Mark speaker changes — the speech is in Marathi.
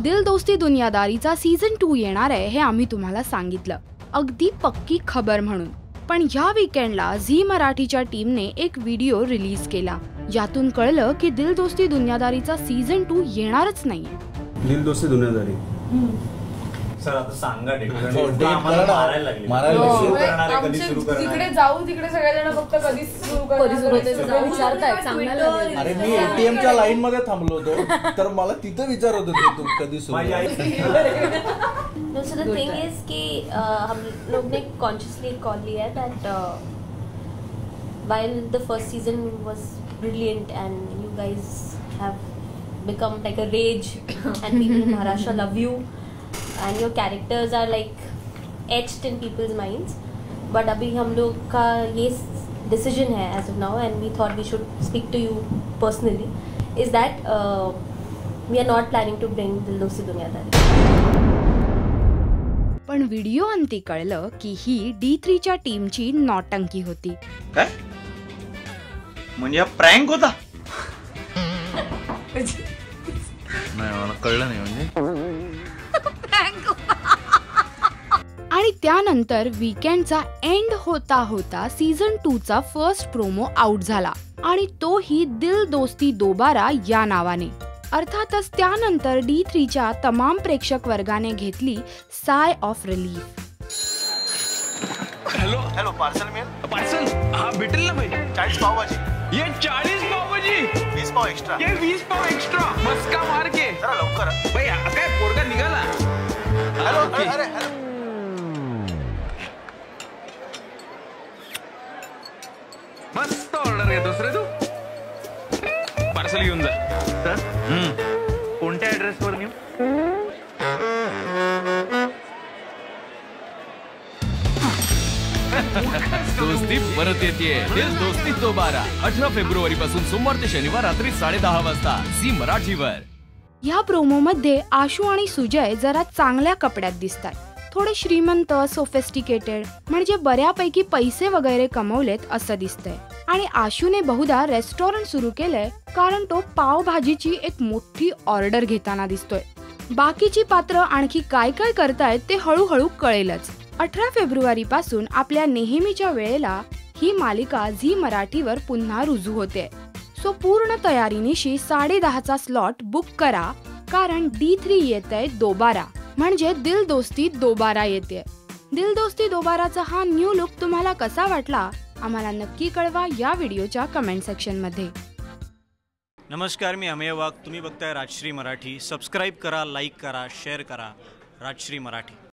Speaker 1: दिल दोस्ती दुनियादारीचा सीझन 2 येणार आहे हे आम्ही तुम्हाला सांगितलं, अगदी पक्की खबर म्हणून। पण ह्या वीकेंडला झी मराठीच्या टीमने एक व्हिडिओ रिलीज केला। यातून कळलं की दिल दोस्ती दुनियादारीचा सीझन 2 येणारच नाहीये।
Speaker 2: दिल दोस्ती दुनियादारी
Speaker 3: सर आता सांगा डेट
Speaker 2: मारायला लागले
Speaker 4: कधी सुरू करणार तिकडे जाऊ तिकडे सगळे जण फक्त कधी सुरू करणार
Speaker 1: विचारतायत सांगायला।
Speaker 2: अरे मी एटीएम च्या लाईन मध्ये थांबलो होतो तर मला तिथे विचारत होते तू कधी सुरू।
Speaker 5: No, so the thing is कि हम लोग ने consciously call लिया है that while the first season was brilliant and you guys have become like a rage and people in Maharashtra love you and your characters are like etched in people's minds, but अभी हम लोग का ये decision है as of now and we thought we should speak to you personally is that we are not planning to bring दिल दोस्ती दुनियादारी।
Speaker 1: पण व्हिडिओ अंती कळलं की ही D3 च्या टीमची नौटंकी होती।
Speaker 3: काय म्हणजे प्रँक होता? नाही मला कळलं नाही म्हणजे।
Speaker 1: आणि त्यानंतर वीकेंडचा एंड होता होता सीझन 2 चा फर्स्ट प्रोमो आउट झाला आणि तो ही दिल दोस्ती दोबारा या नावाने। अर्थातच त्यानंतर D3 च्या तमाम प्रेक्षक वर्गाने घेतली साय of relief.
Speaker 6: Hello hello parcel मिळेल? पार्सल हा भेटेल ना भाई। 40 पावभाजी। ये 40 पावभाजी 20 पाव एक्स्ट्रा। ये 20 पाव एक्स्ट्रा मस्का मार के जरा लवकर भाई। काय पोरगा निघाला? हेलो अरे हेलो मस्त ऑर्डर घेतोस रे तू। पार्सल घेऊन जा सर। कोणत्या ऍड्रेस वर नेऊ?
Speaker 7: दोस्ती परत येतेय। दिल दोस्ती दोबारा 18 फेब्रुवारी पासून सोमवार ते शनिवार रात्री 10:30 वाजता झी मराठीवर।
Speaker 1: या प्रोमो मध्ये आशू आणि सुजय जरा चांगल्या कपड्यात दिसतात, थोडे श्रीमंत सोफिस्टिकेटेड, म्हणजे बऱ्यापैकी पैसे वगैरे कमवलेत असं दिसतंय। आणि आशूने बहुधा रेस्टॉरंट सुरू केलंय कारण तो पावभाजीची एक मोठी ऑर्डर घेताना दिसतोय। बाकीची पात्र आणखी काय काय करतायत ते हळूहळू कळेलच। 18 फेब्रुवारी पासून आपल्या नेहमीच्या वेळेला ही मालिका झी मराठीवर पुन्हा रुजू होते। सो पूर्ण तयारीनिशी 10:30चा स्लॉट बुक करा, कारण D3 येतंय दोबारा, म्हणजे दिल दोस्ती दोबारा येते। दिल दोस्ती दोबाराचा हा न्यू लुक तुम्हाला कसा वाटला आम्हाला नक्की कळवा या व्हिडिओच्या कमेंट सेक्शन मध्ये।
Speaker 3: नमस्कार, मी अमेय वाघ, तुम्ही बघताय राजश्री मराठी। सबस्क्राईब करा, लाईक करा, शेअर करा। राजश्री मराठी।